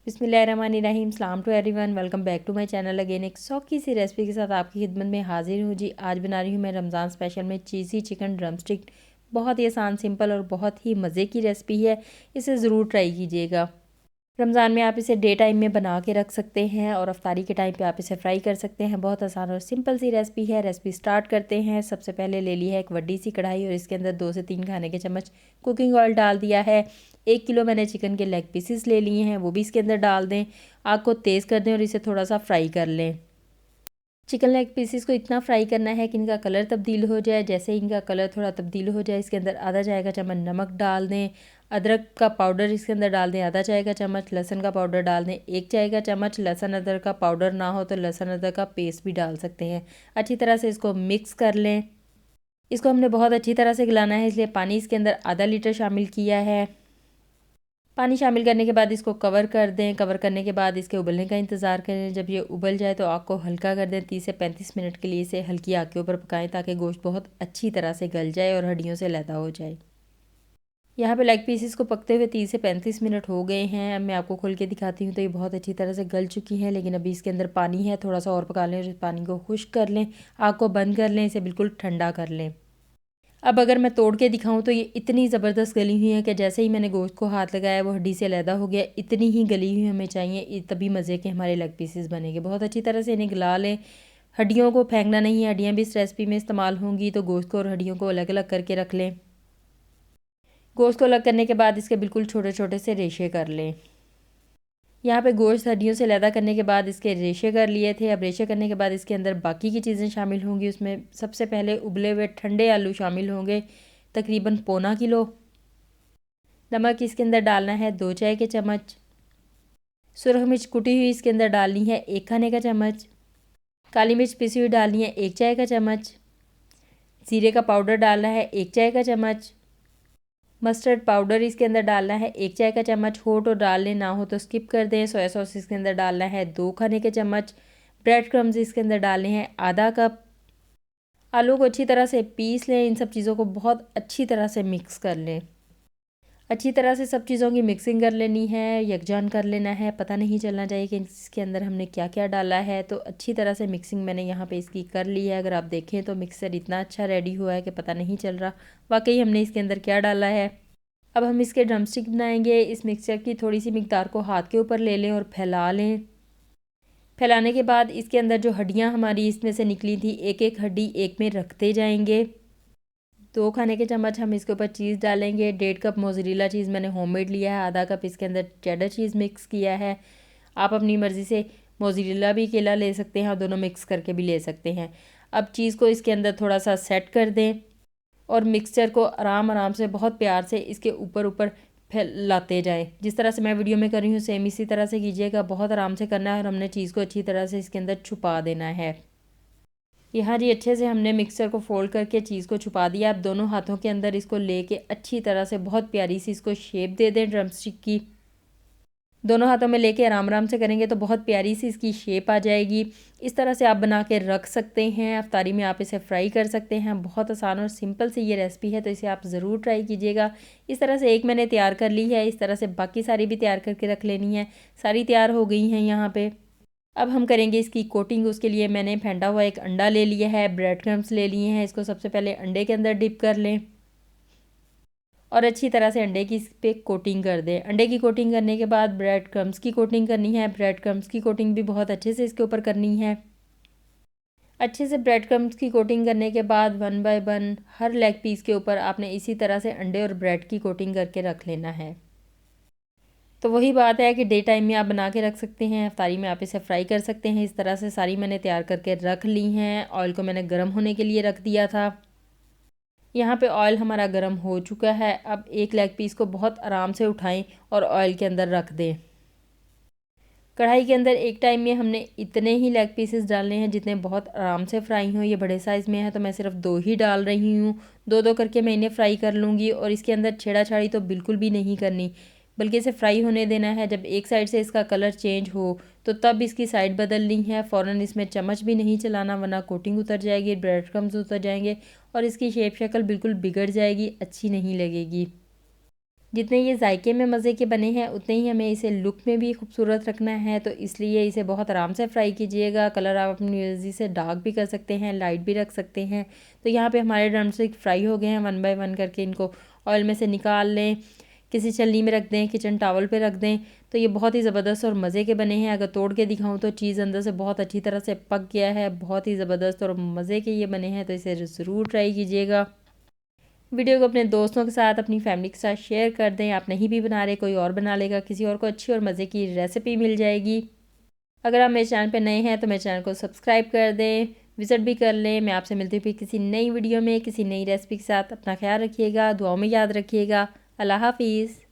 बिस्मिल्लाहिर्रहमानिर्रहीम। सलाम to everyone, welcome back to my channel again. एक सौखी सी रेसिपी के साथ आपकी खिदमत में हाजिर हूँ जी। आज बना रही हूँ मैं रमज़ान स्पेशल में चीज़ी चिकन ड्रम स्टिक। बहुत ही आसान, सिंपल और बहुत ही मज़े की रेसिपी है। इसे ज़रूर ट्राई कीजिएगा। रमज़ान में आप इसे डे टाइम में बना के रख सकते हैं और अफ्तारी के टाइम पे आप इसे फ्राई कर सकते हैं। बहुत आसान और सिंपल सी रेसिपी है। रेसिपी स्टार्ट करते हैं। सबसे पहले ले ली है एक बड़ी सी कढ़ाई और इसके अंदर 2 से 3 खाने के चम्मच कुकिंग ऑयल डाल दिया है। 1 किलो मैंने चिकन के लेग पीसेस ले लिए हैं, वो भी इसके अंदर डाल दें। आग को तेज़ कर दें और इसे थोड़ा सा फ्राई कर लें। चिकन लेग पीसेस को इतना फ्राई करना है कि इनका कलर तब्दील हो जाए। जैसे ही इनका कलर थोड़ा तब्दील हो जाए, इसके अंदर आधा चाय का चम्मच नमक डाल दें। अदरक का पाउडर इसके अंदर डाल दें आधा चाय का चम्मच। लहसुन का पाउडर डाल दें 1 चाय का चम्मच। लहसुन अदरक का पाउडर ना हो तो लहसुन अदरक का पेस्ट भी डाल सकते हैं। अच्छी तरह से इसको मिक्स कर लें। इसको हमने बहुत अच्छी तरह से गलाना है, इसलिए पानी इसके अंदर आधा लीटर शामिल किया है। पानी शामिल करने के बाद इसको कवर कर दें। कवर करने के बाद इसके उबलने का इंतज़ार करें। जब ये उबल जाए तो आग को हल्का कर दें। 30 से 35 मिनट के लिए इसे हल्की आग के ऊपर पकाएं ताकि गोश्त बहुत अच्छी तरह से गल जाए और हड्डियों से लैदा हो जाए। यहाँ पे लेग पीसेस को पकते हुए 30 से 35 मिनट हो गए हैं। अब मैं आपको खोल के दिखाती हूँ तो ये बहुत अच्छी तरह से गल चुकी हैं, लेकिन अभी इसके अंदर पानी है। थोड़ा सा और पका लें और इस पानी को खुश्क कर लें। आग को बंद कर लें, इसे बिल्कुल ठंडा कर लें। अब अगर मैं तोड़ के दिखाऊं तो ये इतनी ज़बरदस्त गली हुई है कि जैसे ही मैंने गोश्त को हाथ लगाया वो हड्डी से अलहदा हो गया। इतनी ही गली हुई हमें चाहिए, तभी मज़े के हमारे लेग पीसेस बनेंगे। बहुत अच्छी तरह से इन्हें गला लें। हड्डियों को फेंकना नहीं है, हड्डियाँ भी इस रेसिपी में इस्तेमाल होंगी, तो गोश्त को और हड्डियों को अलग अलग करके रख लें। गोश्त को अलग करने के बाद इसके बिल्कुल छोटे छोटे से रेशे कर लें। यहाँ पे गोश्त हड्डियों से अलहदा करने के बाद इसके रेशे कर लिए थे। अब रेशे करने के बाद इसके अंदर बाकी की चीज़ें शामिल होंगी। उसमें सबसे पहले उबले हुए ठंडे आलू शामिल होंगे, तकरीबन पौना किलो। नमक इसके अंदर डालना है 2 चाय के चम्मच। सुरख मिर्च कुटी हुई इसके अंदर डालनी है 1 खाने का चम्मच। काली मिर्च पिसी हुई डालनी है 1 चाय का चम्मच। जीरे का पाउडर डालना है 1 चाय का चम्मच। मस्टर्ड पाउडर इसके अंदर डालना है 1 चाय का चम्मच। हो तो डाल लें, ना हो तो स्किप कर दें। सोया सॉस इसके अंदर डालना है 2 खाने के चम्मच। ब्रेड क्रम्स इसके अंदर डालने हैं आधा कप। आलू को अच्छी तरह से पीस लें। इन सब चीज़ों को बहुत अच्छी तरह से मिक्स कर लें। अच्छी तरह से सब चीज़ों की मिक्सिंग कर लेनी है, यकजान कर लेना है। पता नहीं चलना चाहिए कि इसके अंदर हमने क्या क्या डाला है। तो अच्छी तरह से मिक्सिंग मैंने यहाँ पे इसकी कर ली है। अगर आप देखें तो मिक्सर इतना अच्छा रेडी हुआ है कि पता नहीं चल रहा वाकई हमने इसके अंदर क्या डाला है। अब हम इसके ड्रमस्टिक बनाएंगे। इस मिक्सचर की थोड़ी सी मिकदार को हाथ के ऊपर ले लें और फैला लें। फैलाने के बाद इसके अंदर जो हड्डियाँ हमारी इसमें से निकली थी, एक एक हड्डी एक में रखते जाएंगे। 2 खाने के चम्मच हम इसके ऊपर चीज़ डालेंगे। 1.5 कप मोज़रेला चीज़ मैंने होममेड लिया है। आधा कप इसके अंदर चेडर चीज़ मिक्स किया है। आप अपनी मर्ज़ी से मोज़रेला भी अकेला ले सकते हैं और दोनों मिक्स करके भी ले सकते हैं। अब चीज़ को इसके अंदर थोड़ा सा सेट कर दें और मिक्सचर को आराम आराम से बहुत प्यार से इसके ऊपर ऊपर फैलाते जाएं। जिस तरह से मैं वीडियो में कर रही हूँ सेम इसी तरह से कीजिएगा। बहुत आराम से करना है और हमने चीज़ को अच्छी तरह से इसके अंदर छुपा देना है। यहाँ जी अच्छे से हमने मिक्सचर को फोल्ड करके चीज़ को छुपा दिया। अब दोनों हाथों के अंदर इसको लेके अच्छी तरह से बहुत प्यारी सी इसको शेप दे दें ड्रमस्टिक की। दोनों हाथों में लेके आराम आराम से करेंगे तो बहुत प्यारी सी इसकी शेप आ जाएगी। इस तरह से आप बना के रख सकते हैं। अफ्तारी में आप इसे फ्राई कर सकते हैं। बहुत आसान और सिंपल सी ये रेसिपी है, तो इसे आप ज़रूर ट्राई कीजिएगा। इस तरह से एक मैंने तैयार कर ली है। इस तरह से बाकी सारी भी तैयार करके रख लेनी है। सारी तैयार हो गई हैं यहाँ पे। अब हम करेंगे इसकी कोटिंग। उसके लिए मैंने फेंटा हुआ एक अंडा ले लिया है, ब्रेड क्रम्स ले लिए हैं। इसको सबसे पहले अंडे के अंदर डिप कर लें और अच्छी तरह से अंडे की इस पे कोटिंग कर दें। अंडे की कोटिंग करने के बाद ब्रेड क्रम्स की कोटिंग करनी है। ब्रेड क्रम्स की कोटिंग भी बहुत अच्छे से इसके ऊपर करनी है। अच्छे से ब्रेड क्रम्स की कोटिंग करने के बाद 1 बाय 1 हर लेग पीस के ऊपर आपने इसी तरह से अंडे और ब्रेड की कोटिंग करके रख लेना है। तो वही बात है कि डे टाइम में आप बना के रख सकते हैं, अफ्तारी में आप इसे फ्राई कर सकते हैं। इस तरह से सारी मैंने तैयार करके रख ली हैं। ऑयल को मैंने गर्म होने के लिए रख दिया था। यहाँ पे ऑयल हमारा गर्म हो चुका है। अब एक लेग पीस को बहुत आराम से उठाएं और ऑयल के अंदर रख दें। कढ़ाई के अंदर एक टाइम में हमने इतने ही लेग पीसेस डालने हैं जितने बहुत आराम से फ्राई हों। ये बड़े साइज़ में है तो मैं सिर्फ 2 ही डाल रही हूँ। 2-2 करके मैं इन्हें फ्राई कर लूँगी और इसके अंदर छेड़ा छाड़ी तो बिल्कुल भी नहीं करनी, बल्कि इसे फ्राई होने देना है। जब एक साइड से इसका कलर चेंज हो तो तब इसकी साइड बदलनी है। फ़ौरन इसमें चम्मच भी नहीं चलाना, वरना कोटिंग उतर जाएगी, ब्रेड क्रम्स उतर जाएंगे और इसकी शेप शक्ल बिल्कुल बिगड़ जाएगी, अच्छी नहीं लगेगी। जितने ये जायके में मज़े के बने हैं उतने ही हमें इसे लुक में भी खूबसूरत रखना है, तो इसलिए इसे बहुत आराम से फ्राई कीजिएगा। कलर आप अपनी मर्ज़ी से डार्क भी कर सकते हैं, लाइट भी रख सकते हैं। तो यहाँ पे हमारे ड्रमस्टिक फ्राई हो गए हैं। 1 बाय 1 करके इनको ऑयल में से निकाल लें, किसी छलनी में रख दें, किचन टॉवल पे रख दें। तो ये बहुत ही ज़बरदस्त और मज़े के बने हैं। अगर तोड़ के दिखाऊं तो चीज़ अंदर से बहुत अच्छी तरह से पक गया है। बहुत ही ज़बरदस्त और मज़े के ये बने हैं, तो इसे ज़रूर ट्राई कीजिएगा। वीडियो को अपने दोस्तों के साथ, अपनी फैमिली के साथ शेयर कर दें। आप नहीं भी बना रहे, कोई और बना लेगा, किसी और को अच्छी और मज़े की रेसिपी मिल जाएगी। अगर आप मेरे चैनल पर नए हैं तो मेरे चैनल को सब्सक्राइब कर दें, विज़िट भी कर लें। मैं आपसे मिलती हुई किसी नई वीडियो में किसी नई रेसिपी के साथ। अपना ख्याल रखिएगा, दुआओं में याद रखिएगा। अल्लाह हाफिज़।